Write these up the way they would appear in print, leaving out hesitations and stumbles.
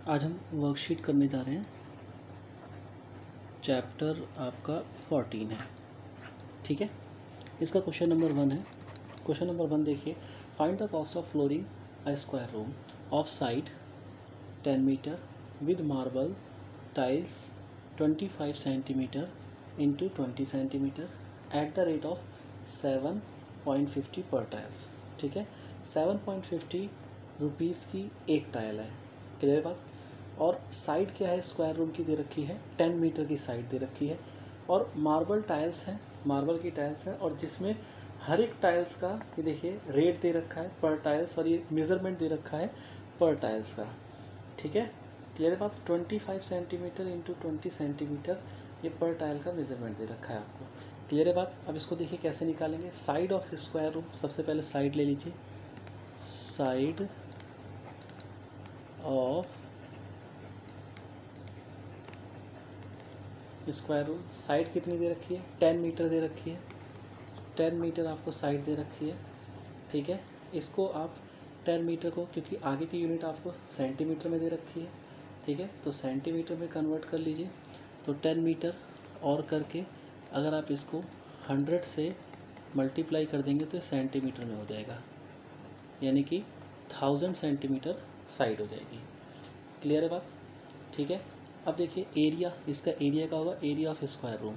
आज हम वर्कशीट करने जा रहे हैं। चैप्टर आपका 14 है, ठीक है। इसका क्वेश्चन नंबर 1 है। क्वेश्चन नंबर 1 देखिए, find the cost of flooring a square room of side 10 metre with marble tiles 25 centimetre into 20 centimetre at the rate of 7.50 per tiles, ठीक है। 7.50 रुपीज़ की एक टाइल है, क्लियर बात। और साइड क्या है, स्क्वायर रूम की दे रखी है, 10 मीटर की साइड दे रखी है, और मार्बल टाइल्स हैं, मार्बल की टाइल्स हैं, और जिसमें हर एक टाइल्स का ये देखिए रेट दे रखा है पर टाइल्स, और ये मेज़रमेंट दे रखा है पर टाइल्स का, ठीक है। क्लियर बात। 25 सेंटीमीटर इंटू 20 सेंटीमीटर ये पर टाइल का मेज़रमेंट दे रखा है आपको, क्लियर है बात। अब इसको देखिए कैसे निकालेंगे। साइड ऑफ स्क्वायर रूम, सबसे पहले साइड ले लीजिए। Side of square room, side कितनी दे रखी है, 10 मीटर दे रखी है। 10 मीटर आपको साइड दे रखी है, ठीक है। इसको आप 10 मीटर को, क्योंकि आगे की यूनिट आपको सेंटीमीटर में दे रखी है, ठीक है, तो सेंटीमीटर में कन्वर्ट कर लीजिए। तो 10 मीटर और करके अगर आप इसको 100 से मल्टीप्लाई कर देंगे तो सेंटीमीटर में हो जाएगा, यानी कि 1000 सेंटीमीटर साइड हो जाएगी, क्लियर है बात, ठीक है। अब देखिए एरिया, इसका एरिया का होगा, area of square room,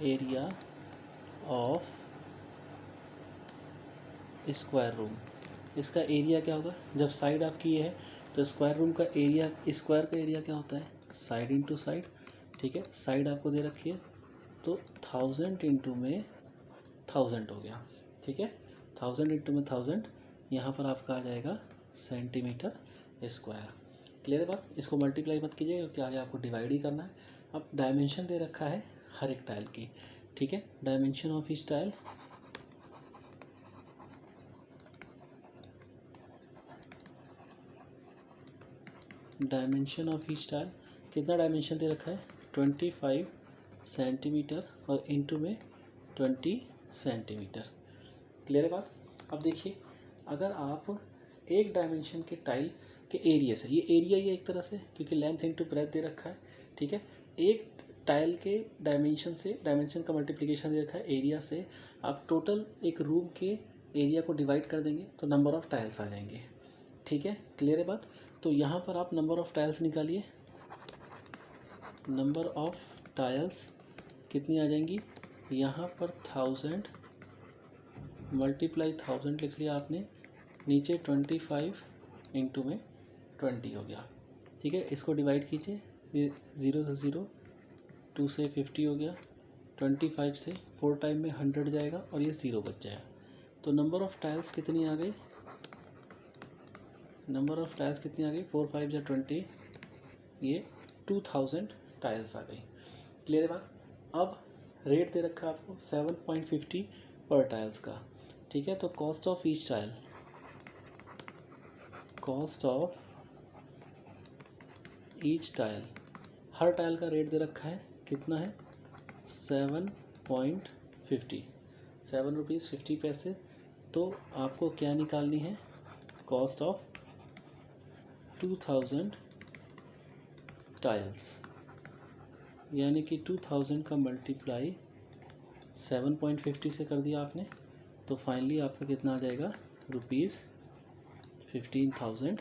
area of square room, इसका एरिया क्या होगा, जब साइड आपकी ये है तो स्क्वायर रूम का एरिया, स्क्वायर का एरिया क्या होता है, साइड इंटू साइड, ठीक है। साइड आपको दे रखी है तो 1000 इंटू में 1000 हो गया, ठीक है। 1000 इंटू में 1000, यहाँ पर आपका आ जाएगा सेंटीमीटर स्क्वायर, क्लियर है बात। इसको मल्टीप्लाई मत कीजिए क्योंकि आगे आपको डिवाइड ही करना है। अब डायमेंशन दे रखा है हर एक टाइल की, ठीक है। Dimension of each tile, dimension of each tile, कितना डायमेंशन दे रखा है, 25 सेंटीमीटर और इंटू में 20 सेंटीमीटर, क्लियर है बात। अब देखिए अगर आप एक डायमेंशन के टाइल के एरिया से, ये एरिया ही है एक तरह से क्योंकि लेंथ इंटू ब्रेथ दे रखा है, ठीक है। एक टाइल के डायमेंशन से, डायमेंशन का मल्टीप्लिकेशन दे रखा है एरिया से, आप टोटल एक रूम के एरिया को डिवाइड कर देंगे तो नंबर ऑफ़ टाइल्स आ जाएंगे, ठीक है, क्लियर है बात। तो यहाँ पर आप नंबर ऑफ़ टाइल्स निकालिए। नंबर ऑफ़ टाइल्स कितनी आ जाएंगी, यहाँ पर 1000 मल्टीप्लाई 1000 लिख लिया आपने, नीचे 25 इंटू में 20 हो गया, ठीक है। इसको डिवाइड कीजिए, ये 0 से 0, 2 से 50 हो गया, 25 से 4 टाइम में 100 जाएगा और ये 0 बच जाएगा। तो नंबर ऑफ़ टाइल्स कितनी आ गई, नंबर ऑफ़ टाइल्स कितनी आ गई, 4 5 या 20, ये 2000 टाइल्स आ गई, क्लियर है बात। अब रेट दे रखा है आपको 7.50 पर टाइल्स का, ठीक है। तो cost of each tile, cost of each tile, her tile का रेट दे रखा है, कितना है, 7.50, 7 रुपीज़ 50 पैसे। तो आपको क्या निकालनी है, कॉस्ट ऑफ 2000 टाइल्स, यानी कि 2000 का मल्टीप्लाई 7.50 से कर दिया आपने, तो फाइनली आपका कितना आ जाएगा, ₹15,000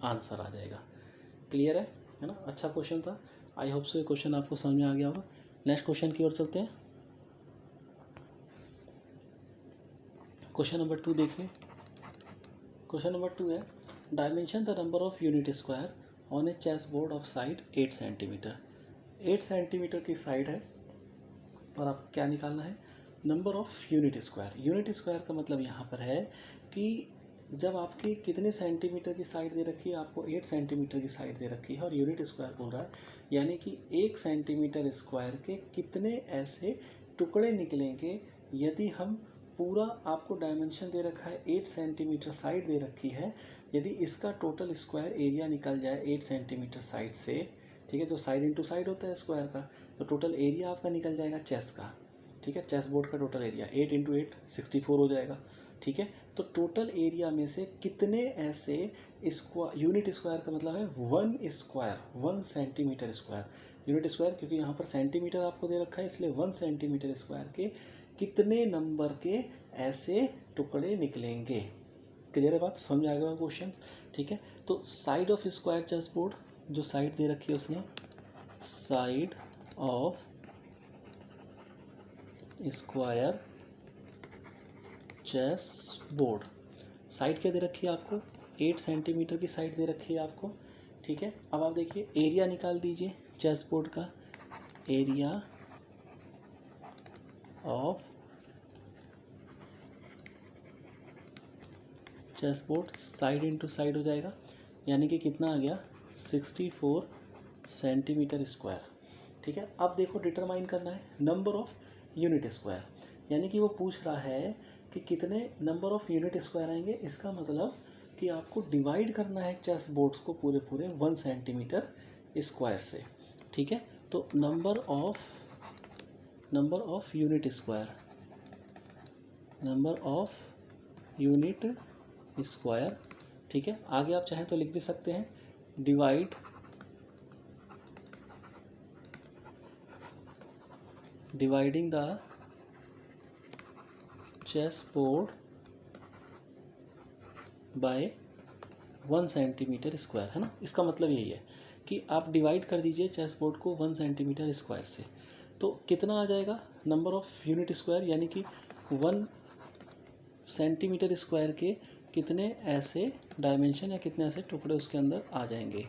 आंसर आ जाएगा, क्लियर है ना। अच्छा क्वेश्चन था, आई होप सो ये क्वेश्चन आपको समझ में आ गया होगा। नेक्स्ट क्वेश्चन की ओर चलते हैं। क्वेश्चन नंबर 2 देखिए। क्वेश्चन नंबर 2 है, dimension the number of unit square on a chess board of side 8 centimetre. 8 centimetre की साइड है और आपको क्या निकालना है, number of unit square. Unit square का मतलब यहाँ पर है कि जब आपकी कितने सेंटीमीटर की साइड दे रखी है, आपको 8 सेंटीमीटर की साइड दे रखी है और यूनिट स्क्वायर बोल रहा है, यानी कि 1 सेंटीमीटर स्क्वायर के कितने ऐसे टुकड़े निकलेंगे यदि हम पूरा, आपको डायमेंशन दे रखा है 8 सेंटीमीटर साइड दे रखी है, यदि इसका टोटल स्क्वायर एरिया निकल जाए 8 सेंटीमीटर साइड से, ठीक है, तो साइड इंटू साइड होता है स्क्वायर का, तो टोटल एरिया आपका निकल जाएगा चेस का, ठीक है। चेस बोर्ड का टोटल एरिया 8 इंटू 8 64 हो जाएगा, ठीक है। तो टोटल एरिया में से कितने ऐसे यूनिट स्क्वायर का मतलब है 1 square, 1 centimetre square, unit square क्योंकि यहाँ पर सेंटीमीटर आपको दे रखा है इसलिए 1 सेंटीमीटर स्क्वायर के कितने नंबर के ऐसे टुकड़े निकलेंगे। क्लियर है बात, समझ आ गया क्वेश्चन, ठीक है। तो side of square chess board, जो साइड दे रखी है उसने, side of square chess board, side क्या दे रखी है आपको, 8 सेंटीमीटर की साइड दे रखी है आपको, ठीक है। अब आप देखिए एरिया निकाल दीजिए चेस बोर्ड का, area of chess board side into side हो जाएगा, यानी कि कितना आ गया 64 सेंटीमीटर स्क्वायर, ठीक है। अब देखो डिटरमाइन करना है नंबर ऑफ यूनिट स्क्वायर, यानी कि वो पूछ रहा है कि कितने नंबर ऑफ यूनिट स्क्वायर आएंगे। इसका मतलब कि आपको डिवाइड करना है चेस बोर्ड्स को पूरे 1 सेंटीमीटर स्क्वायर से, ठीक है। तो number of unit square, number of unit square, ठीक है। आगे आप चाहें तो लिख भी सकते हैं dividing the chess board by 1 centimetre square, है ना। इसका मतलब यही है कि आप डिवाइड कर दीजिए चेस बोर्ड को 1 सेंटीमीटर स्क्वायर से, तो कितना आ जाएगा नंबर ऑफ यूनिट स्क्वायर, यानी कि 1 सेंटीमीटर स्क्वायर के कितने ऐसे डायमेंशन या कितने ऐसे टुकड़े उसके अंदर आ जाएंगे,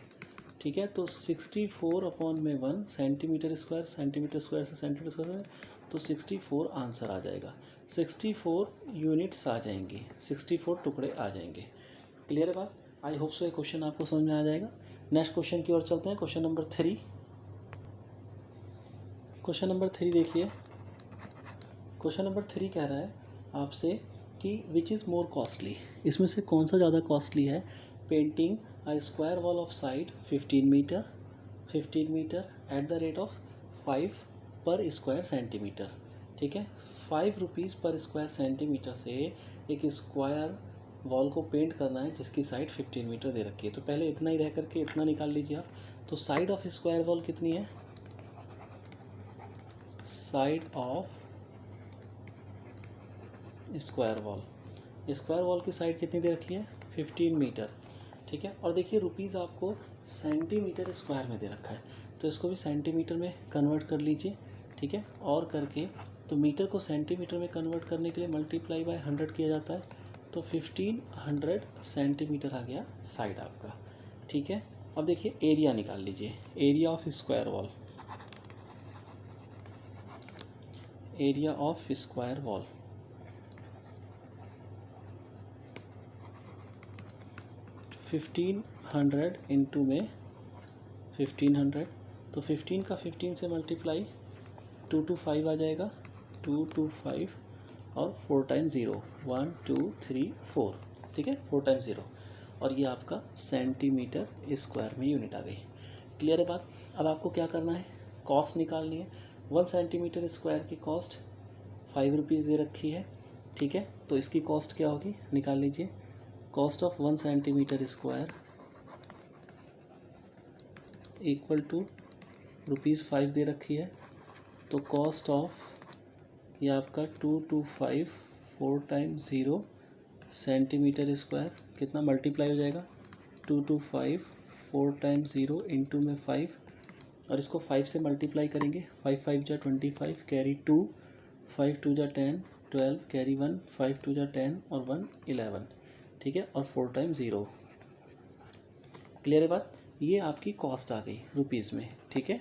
ठीक है। तो 64 अपॉन में 1 सेंटीमीटर स्क्वायर, सेंटीमीटर स्क्वायर से सेंटीमीटर स्क्वायर, तो 64 आंसर आ जाएगा, 64 यूनिट्स आ जाएंगी, 64 टुकड़े आ जाएंगे। क्लियर है बात, आई होप सो ये क्वेश्चन आपको समझ में आ जाएगा। नेक्स्ट क्वेश्चन की ओर चलते हैं, क्वेश्चन नंबर 3। क्वेश्चन नंबर 3 देखिए, क्वेश्चन नंबर 3 कह रहा है आपसे कि विच इज़ मोर कॉस्टली, इसमें से कौन सा ज़्यादा कॉस्टली है, painting a square wall of side 15 metre at the rate of 5 per square centimetre, ठीक है। 5 रुपीज़ पर स्क्वायर सेंटीमीटर से एक स्क्वायर वॉल को पेंट करना है जिसकी साइड 15 मीटर दे रखी है। तो पहले इतना ही रह करके इतना निकाल लीजिए आप। तो साइड ऑफ स्क्वायर वॉल कितनी है, साइड ऑफ स्क्वायर वॉल की साइड कितनी दे रखी है 15 मीटर, ठीक है। और देखिए रुपीज़ आपको सेंटीमीटर स्क्वायर में दे रखा है, तो इसको भी सेंटीमीटर में कन्वर्ट कर लीजिए, ठीक है। और करके तो मीटर को सेंटीमीटर में कन्वर्ट करने के लिए मल्टीप्लाई बाय 100 किया जाता है, तो 1500 सेंटीमीटर आ गया साइड आपका, ठीक है। अब देखिए एरिया निकाल लीजिए, area of square wall, area of square wall 1500 into में 1500, तो 15 का 15 से मल्टीप्लाई 2 to 5 आ जाएगा, 2 to 5 और 4 टाइम 0, 1 2 3 4, ठीक है, 4 टाइम 0, और ये आपका सेंटीमीटर स्क्वायर में यूनिट आ गई। क्लियर है बात। अब आपको क्या करना है, कॉस्ट निकालनी है। 1 सेंटीमीटर स्क्वायर की कॉस्ट 5 रुपीज़ दे रखी है, ठीक है। तो इसकी कॉस्ट क्या होगी, निकाल लीजिए। Cost of 1 centimetre square equal to ₹5 दे रखी है, तो कॉस्ट ऑफ ये आपका 2 to 5 4 टाइम 0 सेंटीमीटर स्क्वायर कितना मल्टीप्लाई हो जाएगा, 2 to 5 4 टाइम 0 इंटू में 5, और इसको 5 से मल्टीप्लाई करेंगे, 5 5 जा 25 कैरी 2, 5 2 जा 10 12 कैरी 1, 5 2 जा 10 और 1 11, ठीक है, और 4 टाइम 0। क्लियर है बात। ये आपकी कॉस्ट आ गई रुपीज़ में, ठीक है,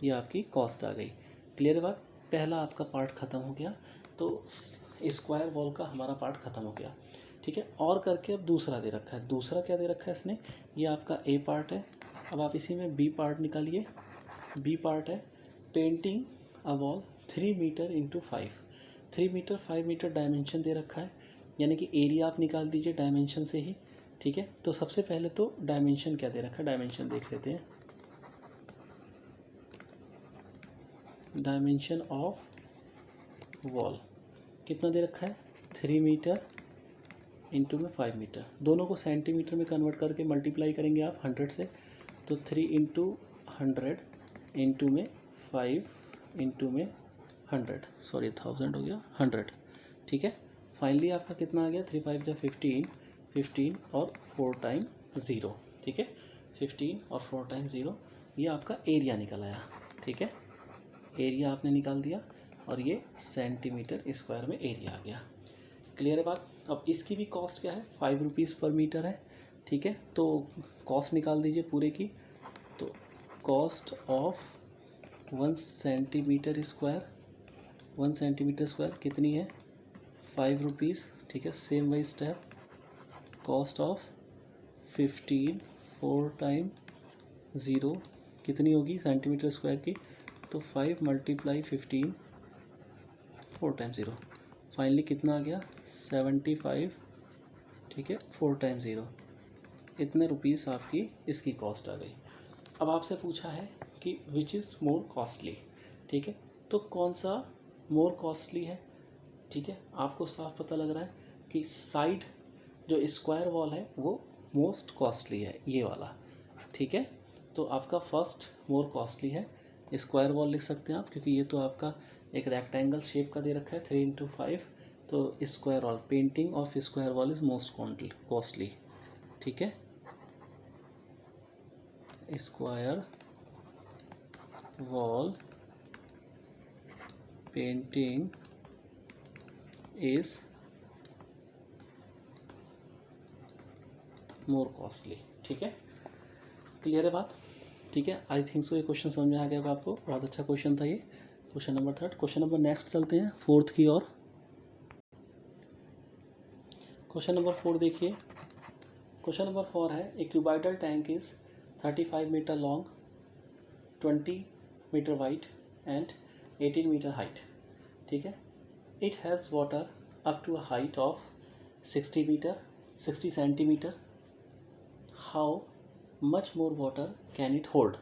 ये आपकी कॉस्ट आ गई। क्लियर है बात। पहला आपका पार्ट ख़त्म हो गया, तो स्क्वायर वॉल का हमारा पार्ट ख़त्म हो गया, ठीक है। और करके अब दूसरा दे रखा है, दूसरा क्या दे रखा है इसने, ये आपका ए पार्ट है। अब आप इसी में बी पार्ट निकालिए, बी पार्ट है painting a wall 3 metre into 5, 3 metre 5 metre dimension दे रखा है, यानी कि एरिया आप निकाल दीजिए डायमेंशन से ही, ठीक है। तो सबसे पहले तो डायमेंशन क्या दे रखा है, डायमेंशन देख लेते हैं। डायमेंशन ऑफ वॉल कितना दे रखा है, 3 मीटर इंटू में 5 मीटर, दोनों को सेंटीमीटर में कन्वर्ट करके मल्टीप्लाई करेंगे आप 100 से, तो 3 इंटू 100 इंटू में 5 इंटू में 100, सॉरी 1000 हो गया 100, ठीक है। फाइनली आपका कितना आ गया, 3 5 जा 15, 15 और 4 टाइम 0, ठीक है, 15 और 4 टाइम 0, ये आपका एरिया निकल आया, ठीक है, एरिया आपने निकाल दिया और ये सेंटीमीटर स्क्वायर में एरिया आ गया। क्लियर है बात। अब इसकी भी कॉस्ट क्या है, 5 रुपीज़ पर मीटर है, ठीक है। तो कॉस्ट निकाल दीजिए पूरे की, तो cost of 1 centimetre square, 1 centimetre square कितनी है, 5 रुपीज़, ठीक है। Same why step, cost of 15 4 time 0 कितनी होगी सेंटीमीटर स्क्वायर की, तो 5 मल्टीप्लाई 15 4 टाइम 0, फाइनली कितना आ गया 75, ठीक है, 4 टाइम 0, इतने रुपीस आपकी इसकी कॉस्ट आ गई। अब आपसे पूछा है कि विच इज़ मोर कॉस्टली, ठीक है, तो कौन सा मोर कॉस्टली है, ठीक है। आपको साफ पता लग रहा है कि साइड जो स्क्वायर वॉल है वो मोस्ट कॉस्टली है, ये वाला, ठीक है। तो आपका फर्स्ट मोर कॉस्टली है, स्क्वायर वॉल लिख सकते हैं आप, क्योंकि ये तो आपका एक रेक्टेंगल शेप का दे रखा है 3 इंटू 5, तो square wall, painting of square wall is most costly, ठीक है। Square wall painting is more costly, ठीक है। क्लियर है बात, ठीक है। आई थिंक सो ये क्वेश्चन समझ में आ गया आपको, बहुत अच्छा क्वेश्चन था ये, question number 3। Question number next चलते हैं 4th की ओर। क्वेश्चन नंबर 4 देखिए, क्वेश्चन नंबर 4 है, a cuboidal tank is 35 metre long, 20 metre wide and 18 metre height, ठीक है। It has water up to a height of 60 centimetre, how much more water can it hold,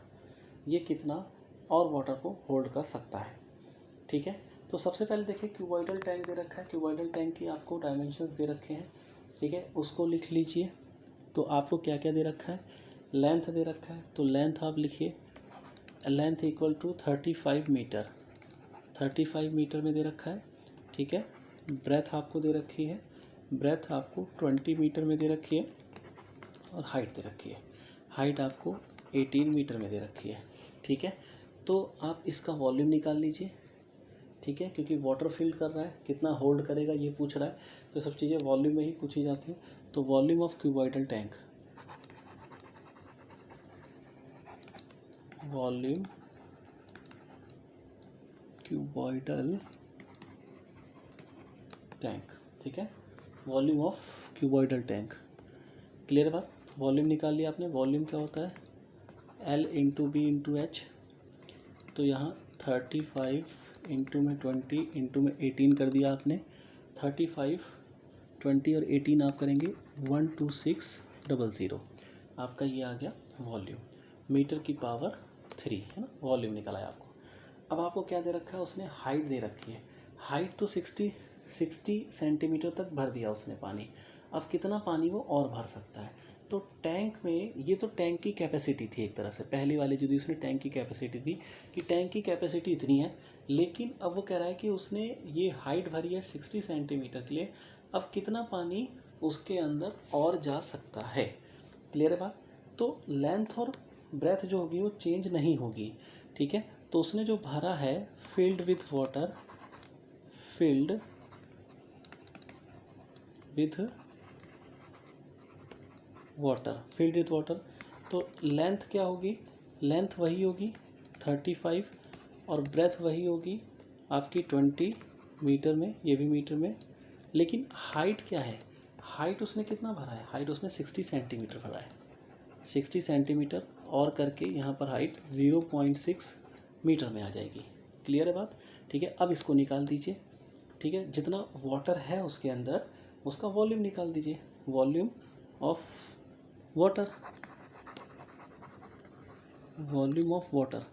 ये कितना और water को hold कर सकता है, ठीक है। तो सबसे पहले देखिए क्यूबॉइडल टैंक दे रखा है, क्यूबॉइडल टैंक की आपको डायमेंशंस दे रखे हैं, ठीक है, उसको लिख लीजिए। तो आपको क्या क्या दे रखा है, लेंथ दे रखा है, तो लेंथ आप लिखिए, length equal to 35 metre, 35 metre में दे रखा है, ठीक है। ब्रेथ आपको दे रखी है, ब्रेथ आपको 20 मीटर में दे रखी है, और हाइट दे रखी है, हाइट आपको 18 मीटर में दे रखी है, ठीक है। तो आप इसका वॉल्यूम निकाल लीजिए, ठीक है, क्योंकि वाटर फिल कर रहा है, कितना होल्ड करेगा ये पूछ रहा है, तो सब चीज़ें वॉल्यूम में ही पूछी जाती हैं। तो volume of cuboidal tank, volume cuboidal tank, ठीक है, volume of cuboidal tank. Clear है बात, वॉल्यूम निकाल लिया आपने, वॉल्यूम क्या होता है, L into B into H, तो यहाँ 35 इंटू में 20 इंटू में 18 कर दिया आपने, 35 20 और 18 आप करेंगे 12600, आपका ये आ गया वॉल्यूम, मीटर की पावर 3 है ना, वॉल्यूम निकला है आपको। अब आपको क्या दे रखा है, उसने हाइट दे रखी है, हाइट तो 60 सेंटीमीटर तक भर दिया उसने पानी, अब कितना पानी वो और भर सकता है। तो टैंक में, ये तो टैंक की कैपेसिटी थी एक तरह से, पहली वाली जो थी उसने टैंक की कैपेसिटी थी कि टैंक की कैपेसिटी इतनी है, लेकिन अब वो कह रहा है कि उसने ये हाइट भरी है 60 सेंटीमीटर के लिए, अब कितना पानी उसके अंदर और जा सकता है। क्लियर है बात। तो लेंथ और ब्रेथ जो होगी वो चेंज नहीं होगी, ठीक है। तो उसने जो भरा है filled with water, filled with water, filled with water, तो लेंथ क्या होगी, लेंथ वही होगी 35 और ब्रेथ वही होगी आपकी 20 मीटर में, ये भी मीटर में, लेकिन हाइट क्या है, हाइट उसने कितना भरा है, हाइट उसने 60 सेंटीमीटर भरा है, 60 सेंटीमीटर और करके यहाँ पर हाइट 0.6 मीटर में आ जाएगी। क्लियर है बात, ठीक है। अब इसको निकाल दीजिए, ठीक है, जितना वाटर है उसके अंदर उसका वॉल्यूम निकाल दीजिए, volume of water, volume of water,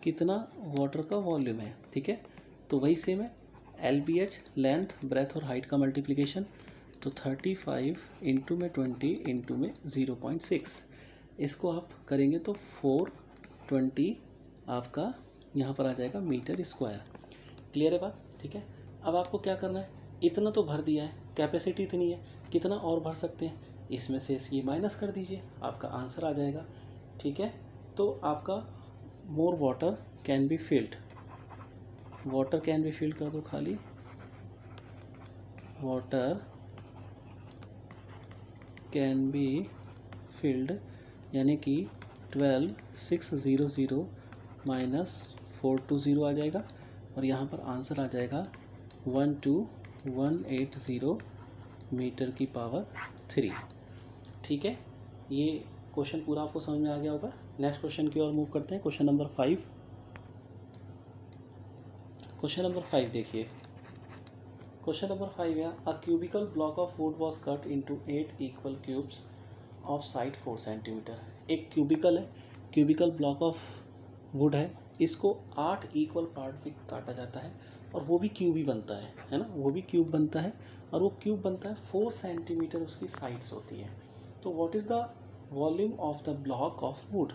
कितना वाटर का वॉल्यूम है, ठीक है। तो वही सेम है, LBH लेंथ ब्रेथ और हाइट का मल्टीप्लिकेशन, तो 35 इंटू में 20 इंटू में 0.6, इसको आप करेंगे तो 420 आपका यहाँ पर आ जाएगा मीटर स्क्वायर। क्लियर है बात? ठीक है। अब आपको क्या करना है, इतना तो भर दिया है, कैपेसिटी इतनी है, कितना और भर सकते हैं, इसमें से ये माइनस कर दीजिए, आपका आंसर आ जाएगा। ठीक है, तो आपका मोर water can be filled, water can be filled कर दो खाली, वाटर कैन बी फिल्ड, यानी कि 12,600 माइनस 420 आ जाएगा, और यहाँ पर आंसर आ जाएगा 12180 मीटर की पावर 3। ठीक है, ये क्वेश्चन पूरा आपको समझ में आ गया होगा। नेक्स्ट क्वेश्चन की ओर मूव करते हैं, क्वेश्चन नंबर 5। क्वेश्चन नंबर 5 देखिए, क्वेश्चन नंबर 5 है, a cubical block of wood was cut into 8 equal cubes of side 4 centimetre. एक क्यूबिकल है, क्यूबिकल ब्लॉक ऑफ वुड है, इसको 8 इक्वल पार्ट में काटा जाता है, और वो भी क्यूब ही बनता है ना, वो भी क्यूब बनता है, और वो क्यूब बनता है 4 सेंटीमीटर उसकी साइड्स होती है। तो what is the volume of the block of would,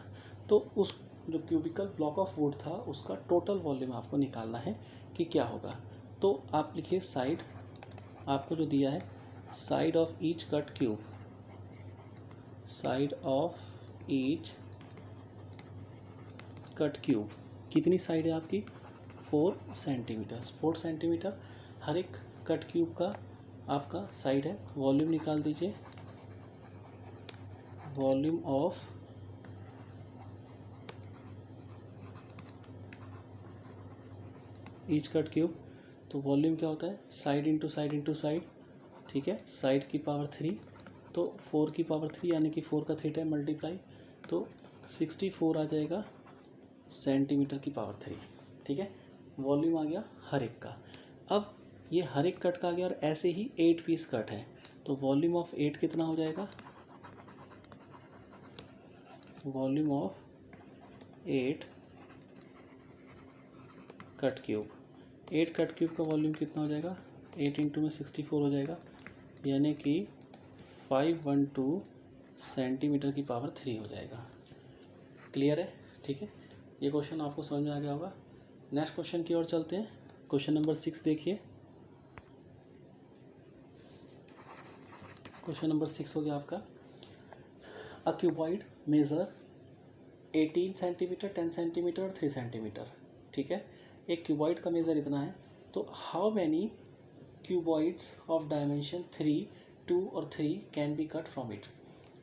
तो उस जो क्यूबिकल ब्लॉक ऑफ वुड था उसका टोटल वॉल्यूम आपको निकालना है कि क्या होगा। तो आप लिखिए साइड, आपको जो दिया है side of each cut cube, side of each cut cube, कितनी साइड है आपकी, 4 सेंटीमीटर, 4 सेंटीमीटर हर एक कट क्यूब का आपका साइड है। वॉल्यूम निकाल दीजिए, volume of each cut cube, तो वॉल्यूम क्या होता है, side into side into side. ठीक है, साइड की पावर 3, तो 4 की पावर 3 यानी कि 4 का 3 टाइम मल्टीप्लाई, तो 64 आ जाएगा सेंटीमीटर की पावर 3। ठीक है, वॉल्यूम आ गया हर एक का। अब ये हर एक कट का आ गया, और ऐसे ही 8 पीस कट है, तो वॉल्यूम ऑफ 8 कितना हो जाएगा, volume of 8 cut cube, 8 cut cube का वॉल्यूम कितना हो जाएगा, 8 इंटू में 64 हो जाएगा, यानी कि 512 सेंटीमीटर की पावर 3 हो जाएगा। क्लियर है? ठीक है, ये क्वेश्चन आपको समझ में आ गया होगा। नेक्स्ट क्वेश्चन की ओर चलते हैं, क्वेश्चन नंबर 6 देखिए, क्वेश्चन नंबर 6 हो गया आपका, a cuboid measure 18 centimetre, 10 centimetre और 3 सेंटीमीटर। ठीक है, एक क्यूबॉइड का मेज़र इतना है, तो how many cuboids of dimension 3, 2 और 3 can be cut from it.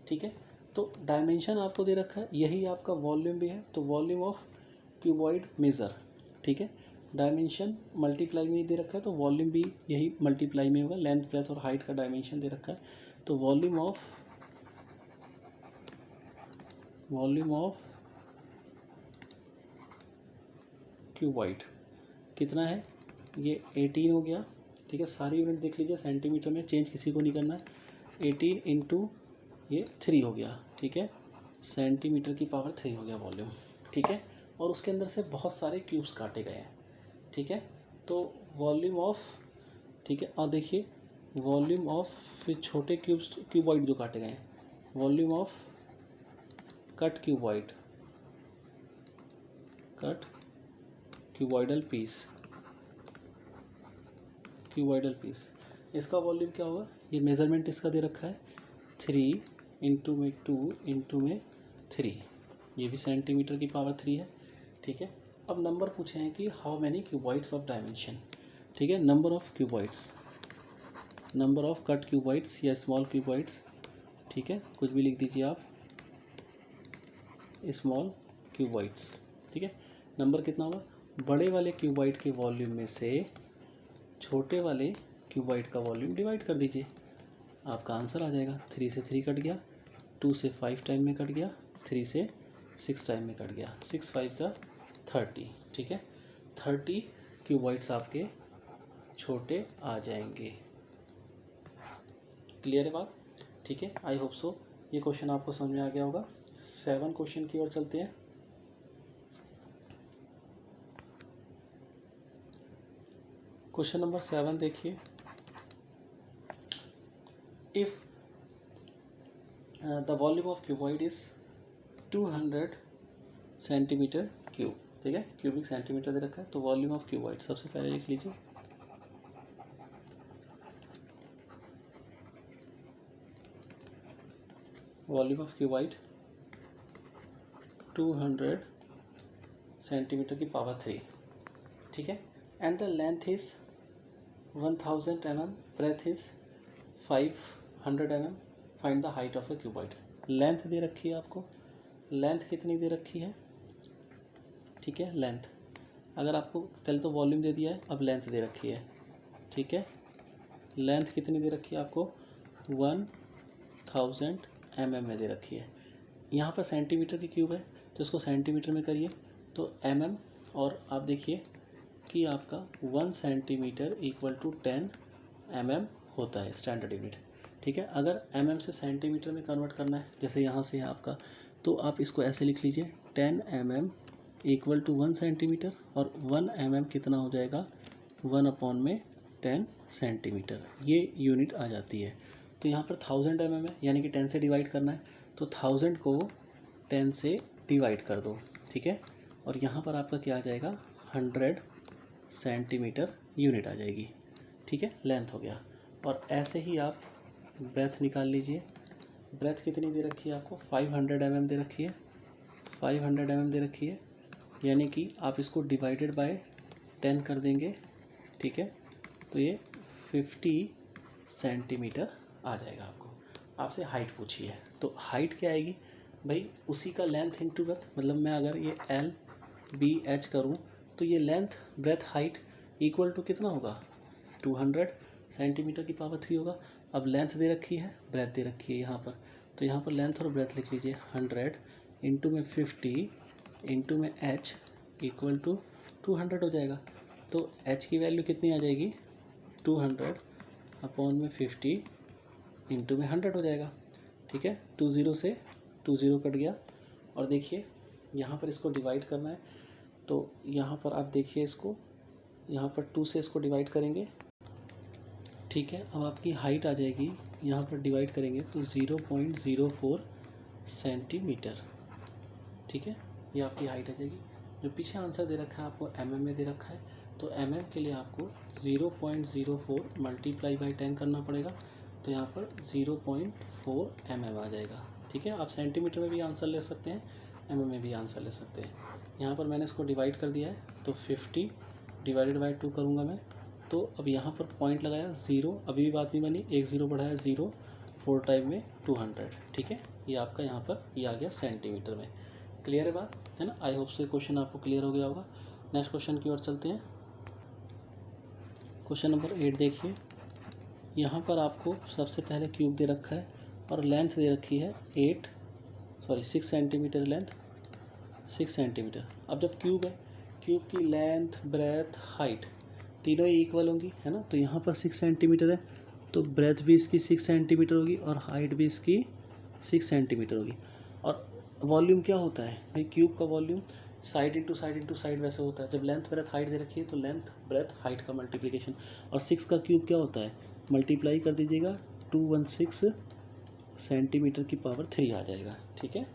ठीक है, तो डायमेंशन आपको दे रखा है, यही आपका वॉल्यूम भी है, तो वॉल्यूम ऑफ क्यूबॉइड मेज़र। ठीक है, डायमेंशन मल्टीप्लाई में ही दे रखा है, तो वॉल्यूम भी यही मल्टीप्लाई में होगा, लेंथ ब्रेथ और हाइट का डायमेंशन दे रखा है, तो वॉल्यूम ऑफ क्यूबॉइड कितना है, ये 18 हो गया। ठीक है, सारी यूनिट देख लीजिए, सेंटीमीटर में चेंज किसी को नहीं करना है, 18 इंटू ये 3 हो गया। ठीक है, सेंटीमीटर की पावर 3 हो गया वॉल्यूम। ठीक है, और उसके अंदर से बहुत सारे क्यूब्स काटे गए हैं। ठीक है, तो वॉल्यूम ऑफ, ठीक है, और देखिए वॉल्यूम ऑफ फिर छोटे क्यूबॉइड जो काटे गए हैं, volume of cut cuboid, cut cuboidal piece, इसका वॉल्यूम क्या होगा, ये मेज़रमेंट इसका दे रखा है 3 इंटू में 2 इंटू में 3, ये भी सेंटीमीटर की पावर 3 है। ठीक है, अब नंबर पूछे हैं कि how many cuboids of dimension. ठीक है, number of cuboids, number of cut cuboids या स्मॉल क्यूबॉइड्स। ठीक है, कुछ भी लिख दीजिए आप, स्मॉल क्यूबॉइड्स। ठीक है, नंबर कितना होगा, बड़े वाले क्यूबॉइड के वॉल्यूम में से छोटे वाले क्यूबॉइड का वॉल्यूम डिवाइड कर दीजिए, आपका आंसर आ जाएगा। 3 से 3 कट गया, 2 से 5 टाइम में कट गया, 3 से 6 टाइम में कट गया, 6 5 जा 30। ठीक है, 30 क्यूबॉइड्स आपके छोटे आ जाएंगे। क्लियर है बात? ठीक है, आई होप सो ये क्वेश्चन आपको समझ में आ गया होगा। 7 क्वेश्चन की ओर चलते हैं। क्वेश्चन नंबर 7 देखिए, if the volume of cuboid is 200 centimetre cube, ठीक है, क्यूबिक सेंटीमीटर दे रखा है। तो वॉल्यूम ऑफ क्यूबॉइड सबसे पहले लिख लीजिए, वॉल्यूम ऑफ क्यूबॉइड 200 सेंटीमीटर की पावर 3, ठीक है। And the length is 1000 mm, breadth is 500 mm, find the height of a cuboid. Length दे रखी है आपको, लेंथ कितनी दे रखी है, ठीक है, लेंथ। अगर आपको पहले तो वॉल्यूम दे दिया है, अब लेंथ दे रखी है, ठीक है। लेंथ कितनी दे रखी है आपको, 1000 mm में दे रखी है। यहाँ पर सेंटीमीटर की क्यूब है तो इसको सेंटीमीटर में करिए तो mm, और आप देखिए कि आपका 1 सेंटीमीटर इक्वल टू 10 mm होता है स्टैंडर्ड यूनिट, ठीक है। अगर mm से सेंटीमीटर में कन्वर्ट करना है, जैसे यहाँ से है आपका, तो आप इसको ऐसे लिख लीजिए 10 mm इक्वल टू 1 सेंटीमीटर, और 1 mm कितना हो जाएगा, 1/10 सेंटीमीटर, ये यूनिट आ जाती है। तो यहाँ पर 1000 mm है, यानी कि 10 से डिवाइड करना है, तो 1000 को 10 से डिवाइड कर दो, ठीक है। और यहाँ पर आपका क्या आ जाएगा, 100 सेंटीमीटर यूनिट आ जाएगी, ठीक है, लेंथ हो गया। और ऐसे ही आप ब्रेथ निकाल लीजिए। ब्रेथ कितनी दे रखी है आपको, 500 mm दे रखी है, 500 mm दे रखी है, यानी कि आप इसको डिवाइडेड बाय 10 कर देंगे, ठीक है, तो ये 50 सेंटीमीटर आ जाएगा। आपको आपसे हाइट पूछी है, तो हाइट क्या आएगी भाई, उसी का लेंथ इंटू ब्रेथ, मतलब मैं अगर ये LBH करूँ तो ये length breadth height equal to कितना होगा, 200 सेंटीमीटर की पावर 3 होगा। अब लेंथ दे रखी है, ब्रेथ दे रखी है यहाँ पर, तो यहाँ पर लेंथ और ब्रेथ लिख लीजिए, 100 इंटू में 50 इंटू में h इक्वल टू 200 हो जाएगा। तो h की वैल्यू कितनी आ जाएगी, 200/50 इंटू में 100 हो जाएगा, ठीक है। 20 से 20 कट गया, और देखिए यहाँ पर इसको डिवाइड करना है, तो यहाँ पर आप देखिए इसको, यहाँ पर 2 से इसको डिवाइड करेंगे, ठीक है। अब आपकी हाइट आ जाएगी, यहाँ पर डिवाइड करेंगे तो 0.04 सेंटीमीटर, ठीक है, ये आपकी हाइट आ जाएगी। जो पीछे आंसर दे रखा है आपको mm में दे रखा है, तो mm के लिए आपको 0.04 मल्टीप्लाई बाई 10 करना पड़ेगा, तो यहाँ पर 0.4 mm आ जाएगा, ठीक है। आप सेंटीमीटर में भी आंसर ले सकते हैं, mm में भी आंसर ले सकते हैं। यहाँ पर मैंने इसको डिवाइड कर दिया है, तो 50 डिवाइडेड बाई 2 करूँगा मैं, तो अब यहाँ पर पॉइंट लगाया 0, अभी भी बात नहीं बनी, 1 0 बढ़ाया 0, 4 टाइम में 200, ठीक है। ये आपका यहाँ पर ये आ गया सेंटीमीटर में। क्लियर है बात, है ना। आई होप से क्वेश्चन आपको क्लियर हो गया होगा। नेक्स्ट क्वेश्चन की ओर चलते हैं। क्वेश्चन नंबर 8 देखिए, यहाँ पर आपको सबसे पहले क्यूब दे रखा है और लेंथ दे रखी है 6 सेंटीमीटर लेंथ, 6 सेंटीमीटर। अब जब क्यूब है, क्यूब की लेंथ ब्रेथ हाइट तीनों ही इक्वल होंगी, है ना। तो यहाँ पर 6 सेंटीमीटर है, तो ब्रेथ भी इसकी 6 सेंटीमीटर होगी और हाइट भी इसकी 6 सेंटीमीटर होगी। और वॉल्यूम क्या होता है भाई, क्यूब का वॉल्यूम साइड इंटू साइड वैसे होता है। जब लेंथ ब्रेथ हाइट दे रखी है तो लेंथ ब्रेथ हाइट का मल्टीप्लिकेशन, और 6 का क्यूब क्या होता है, मल्टीप्लाई कर दीजिएगा, 216 सेंटीमीटर की पावर 3 आ जाएगा, ठीक है।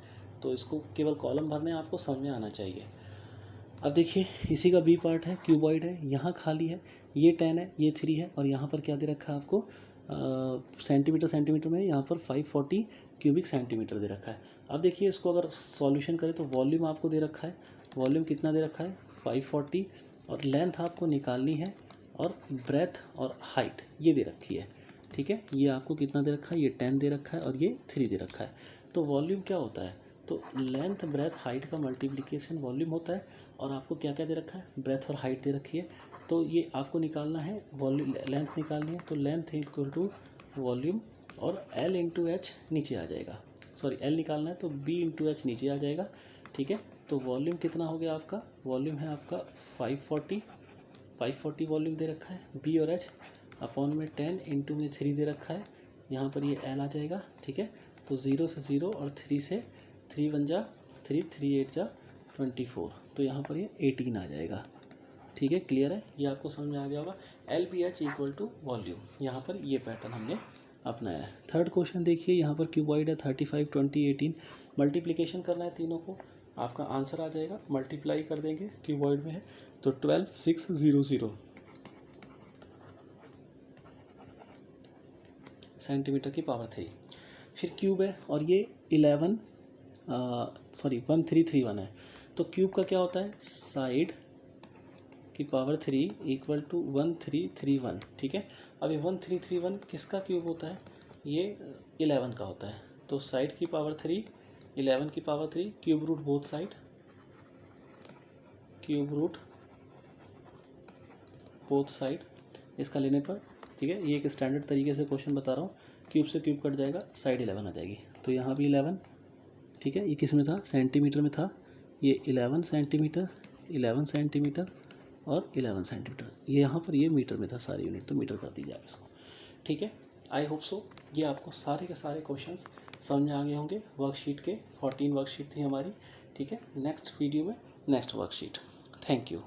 तो इसको केवल कॉलम भरने आपको समझ में आना चाहिए। अब देखिए इसी का बी पार्ट है, क्यूबॉइड है, यहाँ खाली है, ये 10 है, ये 3 है, और यहाँ पर क्या दे रखा है आपको, सेंटीमीटर में यहाँ पर 540 क्यूबिक सेंटीमीटर दे रखा है। अब देखिए इसको अगर सॉल्यूशन करें तो वॉल्यूम आपको दे रखा है, वॉल्यूम कितना दे रखा है, 540, और लेंथ आपको निकालनी है, और ब्रेथ और हाइट ये दे रखी है, ठीक है। ये आपको कितना दे रखा है, ये 10 दे रखा है और ये 3 दे रखा है। तो वॉल्यूम क्या होता है, तो लेंथ ब्रेथ हाइट का मल्टीप्लिकेशन वॉल्यूम होता है। और आपको क्या क्या दे रखा है, ब्रेथ और हाइट दे रखी है, तो ये आपको निकालना है, वॉल्यूम लेंथ निकालनी है, तो लेंथ इक्वल टू वॉल्यूम, और L इंटू एच नीचे आ जाएगा, सॉरी L निकालना है तो B इंटू एच नीचे आ जाएगा, ठीक है। तो वॉल्यूम कितना हो गया आपका, वॉल्यूम है आपका 540 वॉल्यूम दे रखा है, B और H अपॉन में 10 इंटू में 3 दे रखा है, यहाँ पर ये L आ जाएगा, ठीक है। तो 0 से 0 और 3 से 3 1 जा 3, 3 8 जा 24, तो यहाँ पर ये 18 आ जाएगा, ठीक है। क्लियर है, ये आपको समझ में आ गया होगा। LBH इक्वल टू वॉल्यूम, यहाँ पर ये पैटर्न हमने अपनाया है। थर्ड क्वेश्चन देखिए, यहाँ पर क्यूबॉइड है 35, 20, 18, मल्टीप्लिकेशन करना है तीनों को, आपका आंसर आ जाएगा, मल्टीप्लाई कर देंगे, क्यूबॉइड में है तो 12, 6, 0, 0 सेंटीमीटर की पावर 3। फिर क्यूब है और ये 1331 है, तो क्यूब का क्या होता है, साइड की पावर 3 इक्वल टू 1331, ठीक है। अब ये 1331 किसका क्यूब होता है, ये 11 का होता है, तो साइड की पावर 3, 11 की power 3, cube root both side, cube root both side इसका लेने पर, ठीक है। ये एक स्टैंडर्ड तरीके से क्वेश्चन बता रहा हूँ, क्यूब से क्यूब कट जाएगा, साइड 11 आ जाएगी, तो यहाँ भी 11, ठीक है। ये किस में था, सेंटीमीटर में था, ये 11 सेंटीमीटर, 11 सेंटीमीटर और 11 सेंटीमीटर, ये यहाँ पर ये मीटर में था सारी यूनिट, तो मीटर कर दीजिए आप इसको, ठीक है। आई होप सो ये आपको सारे के सारे क्वेश्चंस समझ में आ गए होंगे। वर्कशीट के 14 वर्कशीट थी हमारी, ठीक है। नेक्स्ट वीडियो में नेक्स्ट वर्कशीट। Thank you.